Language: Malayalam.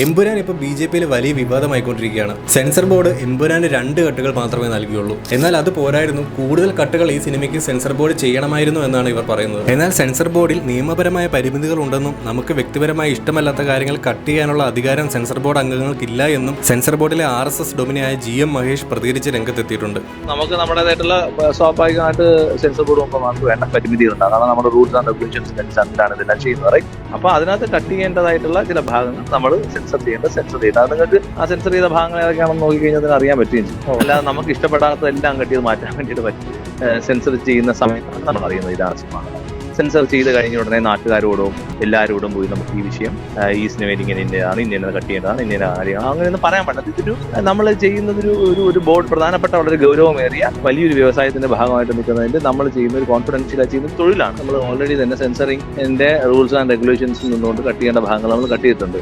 എമ്പുരാൻ ഇപ്പോൾ BJP-യിൽ വലിയ വിവാദമായിക്കൊണ്ടിരിക്കുകയാണ്. സെൻസർ ബോർഡ് എമ്പുരാന് 2 കട്ടുകൾ മാത്രമേ നൽകിയുള്ളൂ. എന്നാൽ അത് പോരായിരുന്നു, കൂടുതൽ കട്ടുകൾ ഈ സിനിമയ്ക്ക് സെൻസർ ബോർഡ് ചെയ്യണമായിരുന്നു എന്നാണ് ഇവർ പറയുന്നത്. എന്നാൽ സെൻസർ ബോർഡിൽ നിയമപരമായ പരിമിതികൾ ഉണ്ടെന്നും നമുക്ക് വ്യക്തിപരമായി ഇഷ്ടമല്ലാത്ത കാര്യങ്ങൾ കട്ട് ചെയ്യാനുള്ള അധികാരം സെൻസർ ബോർഡ് അംഗങ്ങൾക്കില്ല എന്നും സെൻസർ ബോർഡിലെ RSS ഡൊമിനിയായ GM മഹേഷ് പ്രതികരിച്ച് രംഗത്തെത്തിയിട്ടുണ്ട്. നമുക്ക് നമ്മുടേതായിട്ടുള്ള സ്വാഭാവികമായിട്ട് സെൻസർ ബോർഡ് മുമ്പ് നമുക്ക് വേണ്ട പരിമിതികളുണ്ട്. അതാണ് നമ്മുടെ റൂൾസ് ആൻഡ് റെഗുലേഷൻസ് അനുസരിച്ചാണ് ഇതെല്ലാം ചെയ്യുന്നത്. അപ്പൊ അതിനകത്ത് കട്ട് ചെയ്യേണ്ടതായിട്ടുള്ള ചില ഭാഗങ്ങൾ നമ്മൾ സെൻസർ ചെയ്യേണ്ട സെൻസർ ചെയ്യേണ്ട അത് നിങ്ങൾക്ക് ആ സെൻസർ ചെയ്ത ഭാഗങ്ങൾ ഏതൊക്കെയാണെന്ന് നോക്കിക്കഴിഞ്ഞാൽ അറിയാൻ പറ്റുകയും ചെയ്യും. അല്ലാതെ നമുക്ക് ഇഷ്ടപ്പെടാത്തതെല്ലാം കട്ട് ചെയ്ത് മാറ്റാൻ വേണ്ടിയിട്ട് പറ്റും. സെൻസർ ചെയ്യുന്ന സമയത്താണ് നമ്മൾ അറിയുന്നത് ഇത് ആവശ്യമാണ്. സെൻസർ ചെയ്ത് കഴിഞ്ഞ ഉടനെ നാട്ടുകാരോടും എല്ലാവരോടും പോയി നമുക്ക് ഈ വിഷയം ഈ സിനിമയിൽ ഇന്നതാണ് ഇന്ന കട്ട് ചെയ്യേണ്ടതാണ് ഇന്ന കാര്യമാണ് അങ്ങനെയൊന്നും പറയാൻ പറ്റില്ല. ഇതൊരു നമ്മൾ ചെയ്യുന്നതൊരു ഒരു ബോർഡ് പ്രധാനപ്പെട്ട വളരെ ഗൗരവമേറിയ വലിയൊരു വ്യവസായത്തിന്റെ ഭാഗമായിട്ട് നിൽക്കുന്നതിന്റെ നമ്മൾ ചെയ്യുന്ന ഒരു കോൺഫിഡൻഷ്യൽ ചെയ്യുന്ന തൊഴിലാണ്. നമ്മൾ ഓൾറെഡി തന്നെ സെൻസറിങ്ങിന്റെ റൂൾസ് ആൻഡ് റെഗുലേഷൻസിൽ നിന്നുകൊണ്ട് കട്ട് ചെയ്യേണ്ട ഭാഗങ്ങൾ നമ്മൾ കട്ട് ചെയ്തിട്ടുണ്ട്.